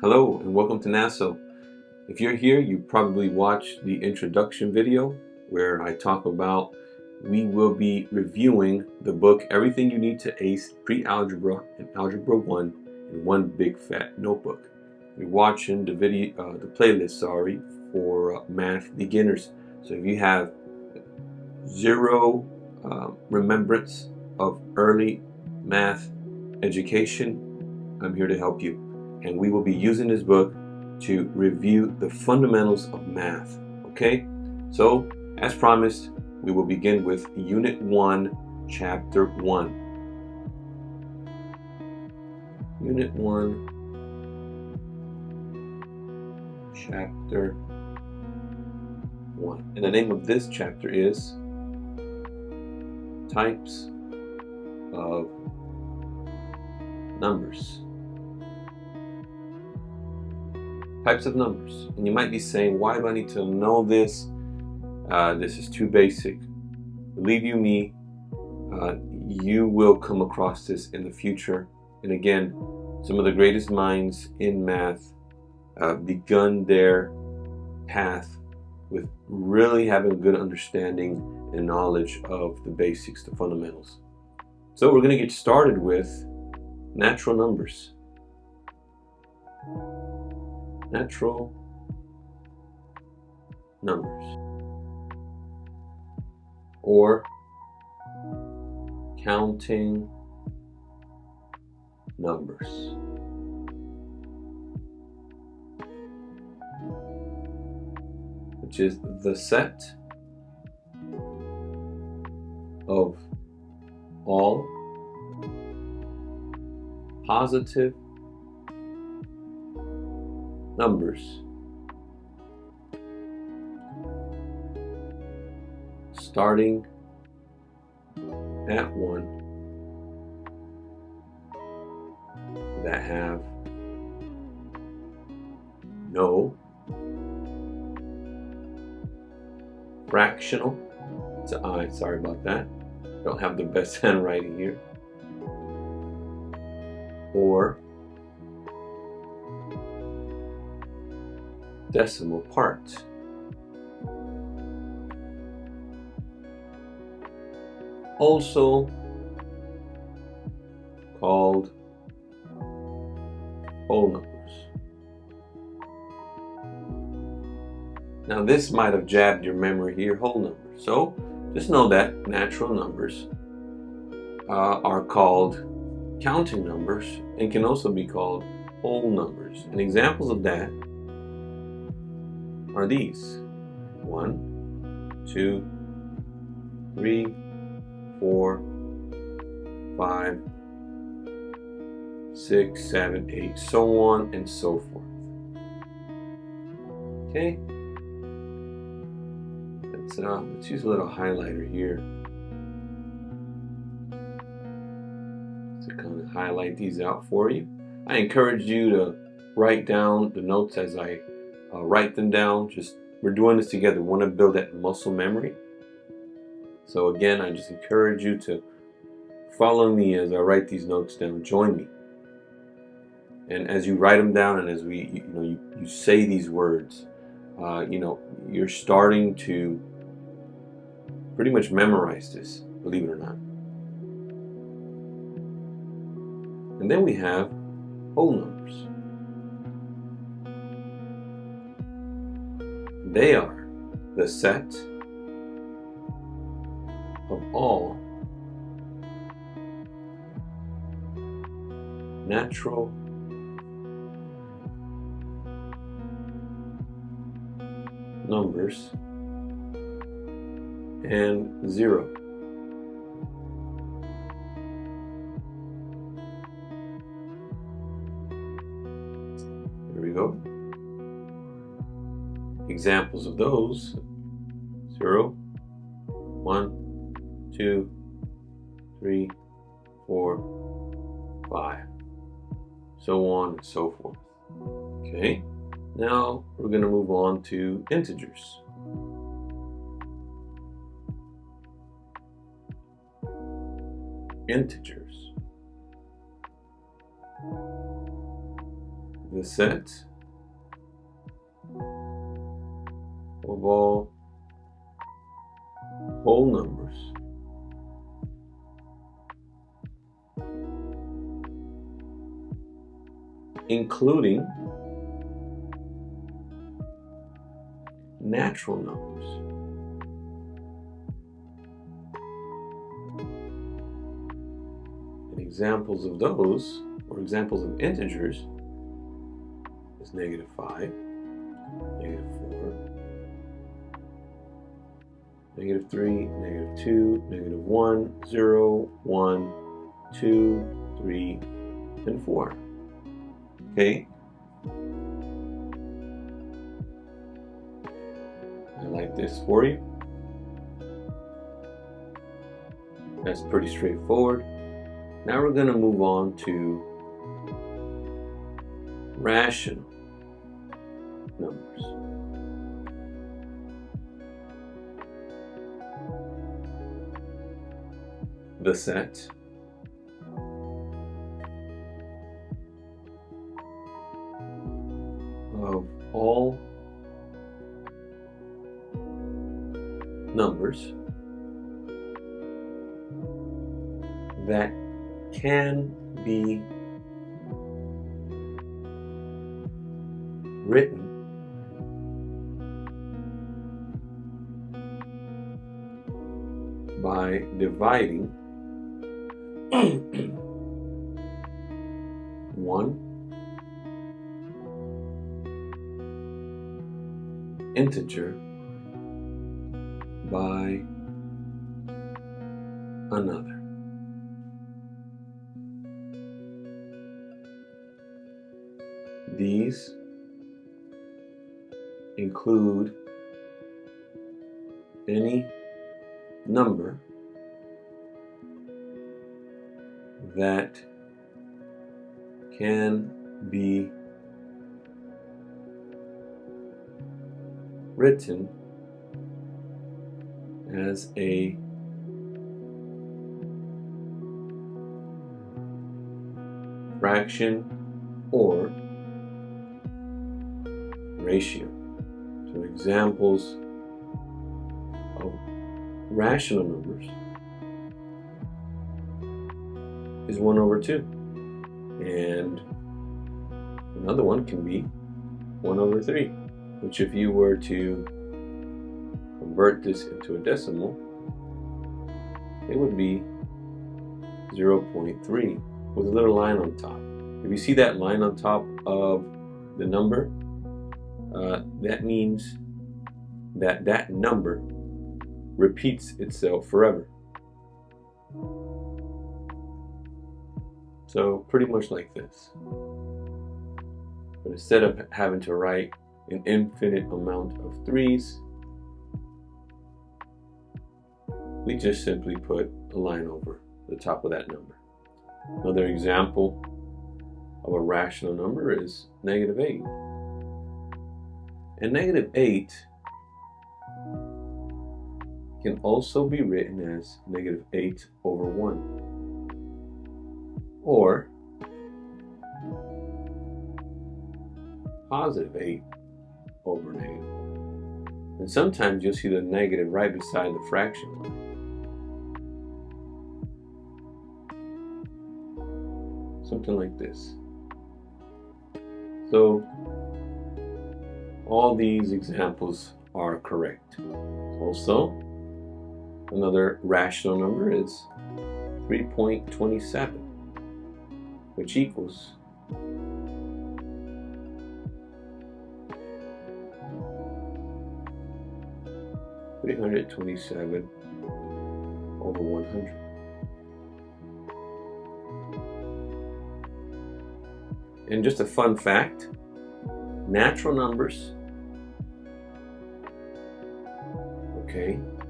Hello and welcome to NASO. If you're here, you probably watched the introduction video where I talk about we will be reviewing the book Everything You Need to Ace Pre-Algebra and Algebra 1 in one big fat notebook. You're watching the playlist, for math beginners. So if you have zero remembrance of early math education, I'm here to help you. And we will be using this book to review the fundamentals of math. Okay? So, as promised, we will begin with Unit 1, Chapter 1. Unit 1, Chapter 1. And the name of this chapter is Types of Numbers. Types of numbers. And you might be saying, why do I need to know this? This is too basic. Believe you me, you will come across this in the future. And again, some of the greatest minds in math begun their path with really having a good understanding and knowledge of the basics, the fundamentals. So we're going to get started with natural numbers. Natural numbers, or counting numbers. Which is the set of all positive numbers starting at 1 that have no fractional, it's an I, sorry about that, don't have the best handwriting here, or decimal part. Also called whole numbers. Now this might have jabbed your memory here, whole numbers. So just know that natural numbers are called counting numbers and can also be called whole numbers. And examples of that are these: 1, 2, 3, 4, 5, 6, 7, 8, so on and so forth. Okay? Let's use a little highlighter here to kind of highlight these out for you. I encourage you to write down the notes as I write them down. We're doing this together. We want to build that muscle memory. So again, I just encourage you to follow me as I write these notes down. Join me. And as you write them down and as you say these words, you're starting to pretty much memorize this, believe it or not. And then we have whole numbers. They are the set of all natural numbers and 0. There we go. Examples of those: 0, 1, 2, 3, 4, 5, so on and so forth. Okay, now we're going to move on to integers. Integers. the set of all whole numbers including natural numbers. And examples of those, or examples of integers, is -5, -4, -3, -2, -1, 0, 1, 2, 3, and 4. Okay? Highlight this for you. That's pretty straightforward. Now we're going to move on to rational numbers. The set of all numbers that can be written by dividing one integer by another. These include any number that can be written as a fraction or ratio. So examples of rational numbers is 1/2, and another one can be 1/3, which if you were to convert this into a decimal, it would be 0.3 with a little line on top. If you see that line on top of the number, that means that that number repeats itself forever. So pretty much like this. But instead of having to write an infinite amount of 3's, we just simply put a line over the top of that number. Another example of a rational number is -8. And -8 can also be written as -8/1, or +8/-. And sometimes you'll see the negative right beside the fraction line. Something like this. So all these examples are correct. Also, another rational number is 3.27, which equals 327/100. And just a fun fact, natural numbers,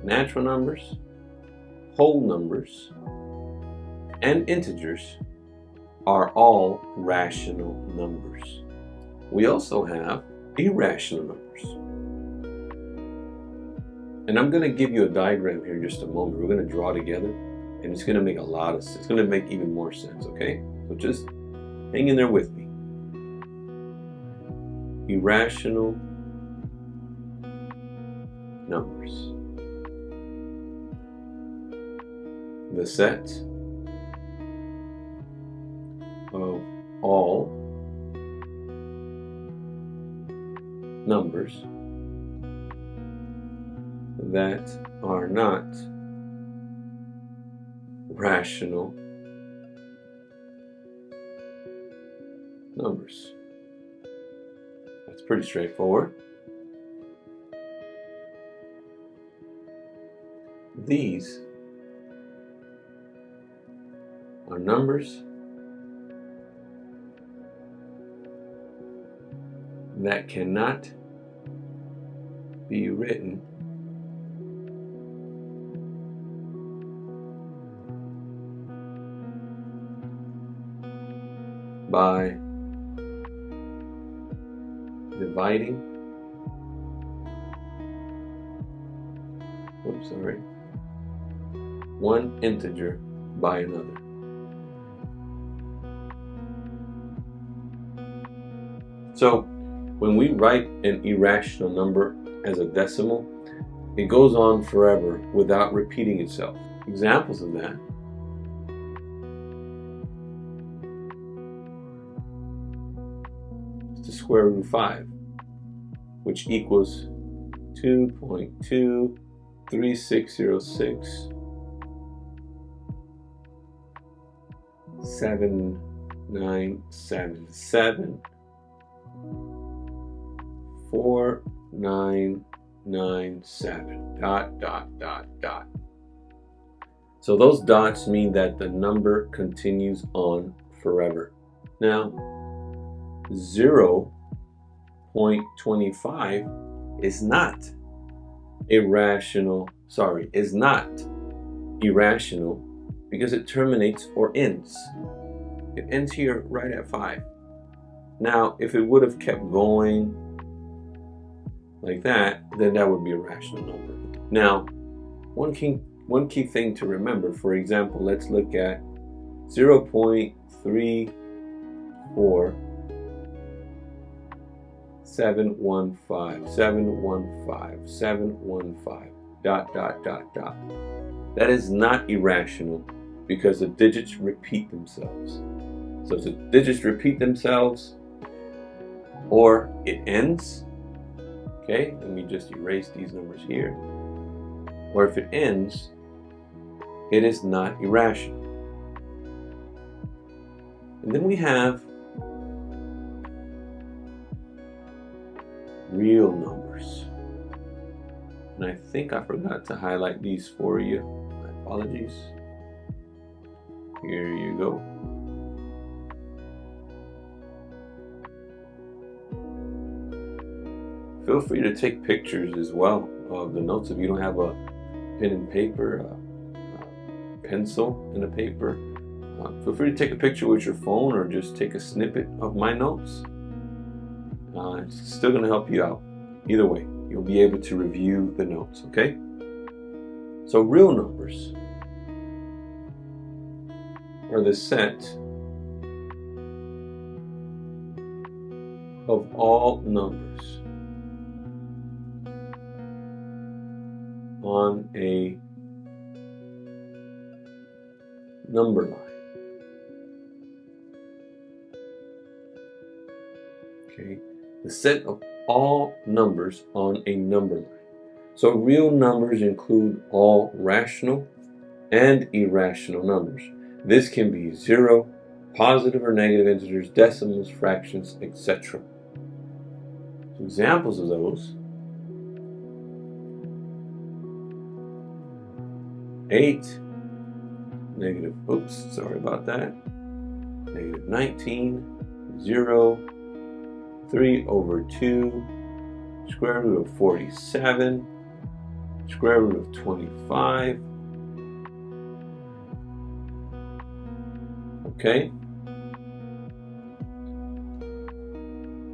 natural numbers, whole numbers, and integers are all rational numbers. We also have irrational numbers. And I'm going to give you a diagram here in just a moment. We're going to draw together, and it's going to make a lot of sense. It's going to make even more sense, okay? So just hang in there with me. irrational numbers. The set of all numbers that are not rational numbers. That's pretty straightforward. These are numbers that cannot be written by dividing one integer by another. So when we write an irrational number as a decimal, it goes on forever without repeating itself. Examples of that: it's the square root of 5, which equals 2.23606 7977 4997 ... So those dots mean that the number continues on forever. Now 0.25 is not irrational because it terminates or ends. It ends here right at 5. Now, if it would have kept going like that, then that would be a rational number. Now, one key thing to remember, for example, let's look at 0.34715 ... That is not irrational because the digits repeat themselves. So if the digits repeat themselves, or it ends, okay, let me just erase these numbers here, or if it ends, it is not irrational. And then we have real numbers. And I think I forgot to highlight these for you. My apologies. Here you go. Feel free to take pictures as well of the notes if you don't have a pen and paper, a pencil and a paper. Feel free to take a picture with your phone or just take a snippet of my notes. It's still going to help you out. Either way, you'll be able to review the notes, okay? So real numbers are the set of all numbers on a number line. Okay, the set of all numbers on a number line. So real numbers include all rational and irrational numbers. This can be 0, positive or negative integers, decimals, fractions, etc. So examples of those: 8, negative 19, 0, 3 over 2, square root of 47, square root of 25. Okay?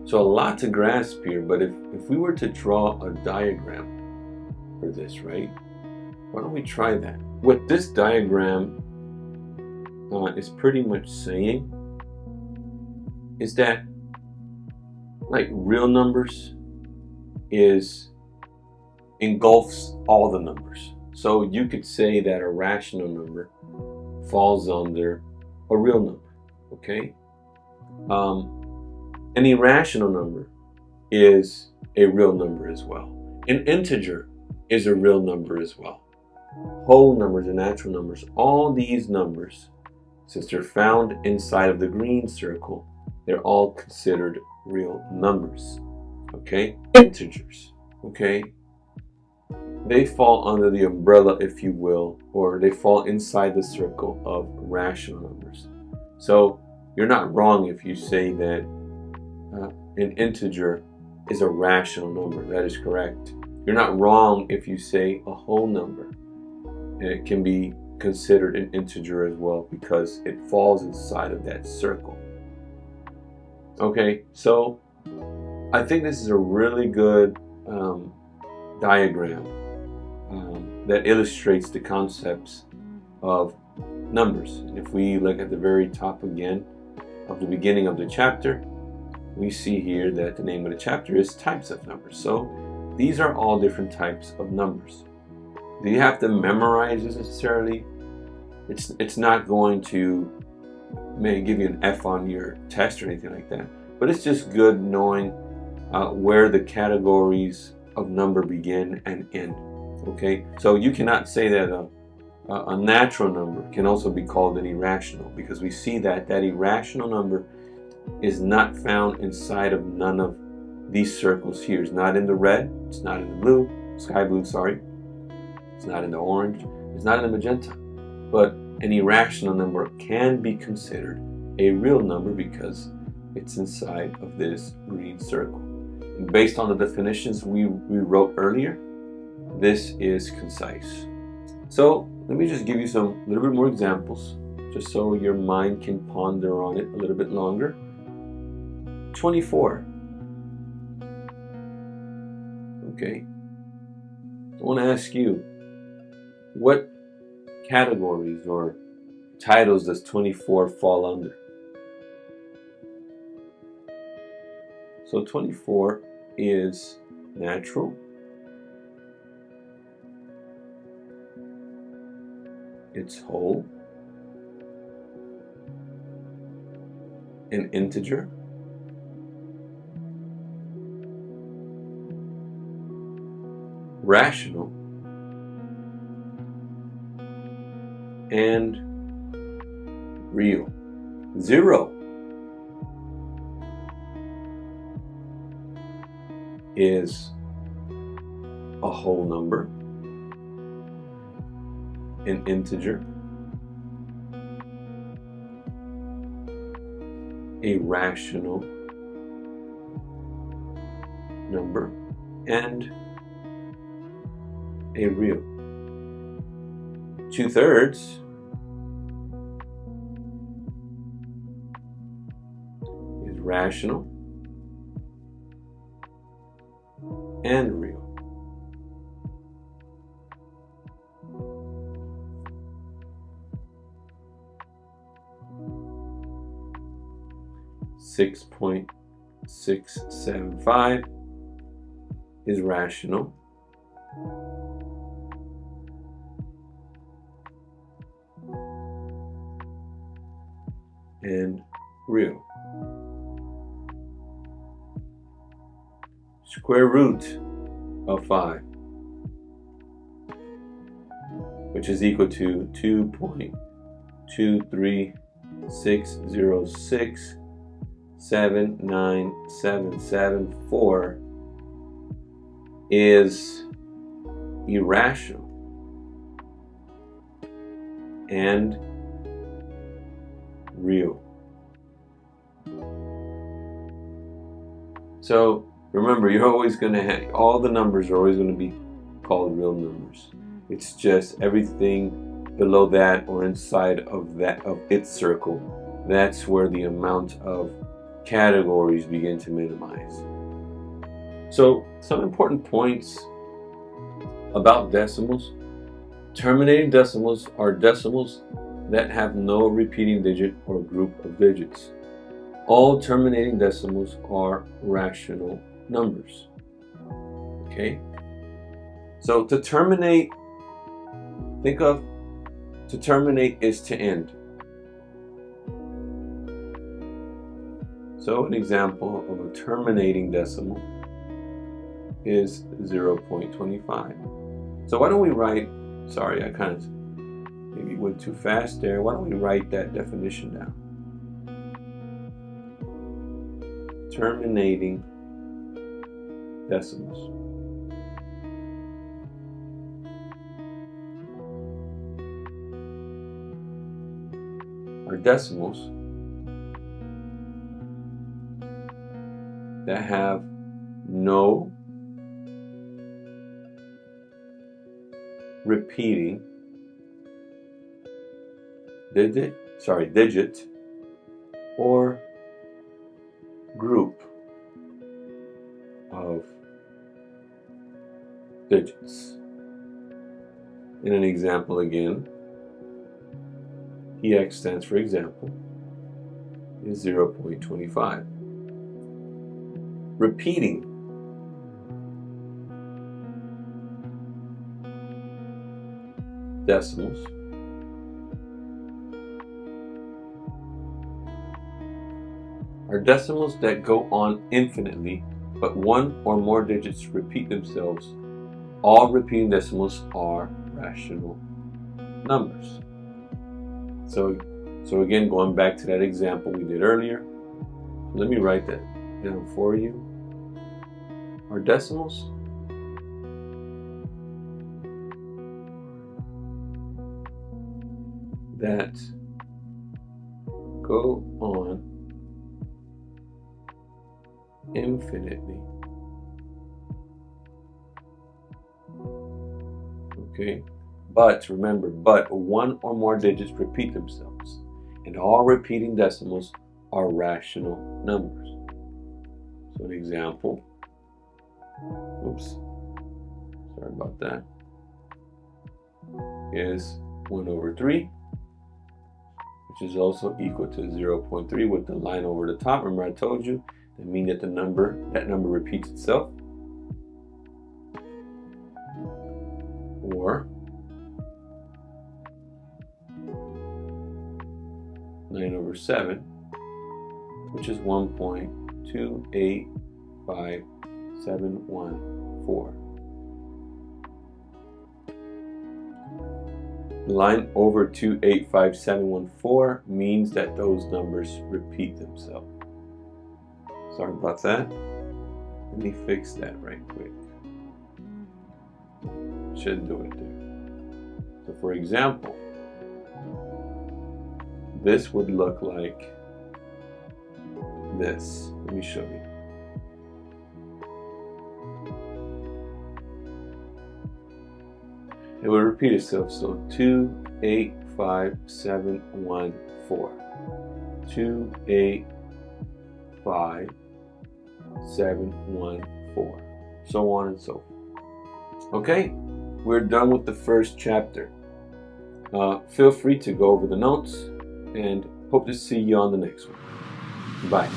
So a lot to grasp here, but if we were to draw a diagram for this, right? Why don't we try that? What this diagram is pretty much saying is that like real numbers engulfs all the numbers. So you could say that a rational number falls under a real number, okay? An irrational number is a real number as well. An integer is a real number as well. Whole numbers and natural numbers, all these numbers, since they're found inside of the green circle, they're all considered real numbers, okay? Integers, okay? They fall under the umbrella, if you will, or they fall inside the circle of rational numbers. So you're not wrong if you say that an integer is a rational number. That is correct. You're not wrong if you say a whole number, and it can be considered an integer as well because it falls inside of that circle. Okay, so I think this is a really good diagram that illustrates the concepts of numbers. And if we look at the very top again of the beginning of the chapter, we see here that the name of the chapter is types of numbers. So these are all different types of numbers. Do you have to memorize this necessarily? It's not going to maybe give you an F on your test or anything like that, but it's just good knowing where the categories of number begin and end. Okay, so you cannot say that a natural number can also be called an irrational, because we see that irrational number is not found inside of none of these circles here. It's not in the red, it's not in the blue, sky blue, sorry. It's not in the orange, it's not in the magenta. But an irrational number can be considered a real number because it's inside of this green circle. And based on the definitions we wrote earlier, this is concise. So let me just give you a little bit more examples, just so your mind can ponder on it a little bit longer. 24. Okay. I want to ask you, what categories or titles does 24 fall under? So 24 is natural, it's whole, an integer, rational, and real. 0 is a whole number, an integer, a rational number, and a real. 2/3 is rational and real. 6.675 is rational and real. Square root of 5, which is equal to 2.23606797774, is irrational and real. So remember, you're always going to have, all the numbers are always going to be called real numbers. It's just everything below that or inside of its circle, that's where the amount of categories begin to minimize. So some important points about decimals. Terminating decimals are decimals that have no repeating digit or group of digits. All terminating decimals are rational numbers. Okay? So to terminate, think of to terminate is to end. So an example of a terminating decimal is 0.25. So why don't we write, sorry, I kind of maybe went too fast there. Why don't we write that definition down? Terminating decimals. Are decimals that have no repeating digit or group of digits. In an example again, EX stands for example, is 0.25. Repeating decimals are decimals that go on infinitely, but one or more digits repeat themselves. All repeating decimals are rational numbers. So again, going back to that example we did earlier, let me write that down for you. Our decimals that go on infinitely. Okay, but remember, but one or more digits repeat themselves, and all repeating decimals are rational numbers. So an example, oops, sorry about that, is 1/3, which is also equal to 0.3 with the line over the top. Remember I told you that means that that number repeats itself. Or 9/7, which is 1.285714. The line over 285,714 means that those numbers repeat themselves. Sorry about that. Let me fix that right quick. Should do it there. So for example, this would look like this. Let me show you. It will repeat itself. So 285,714. 285,714. So on and so forth. Okay, we're done with the first chapter. Feel free to go over the notes and hope to see you on the next one. Bye.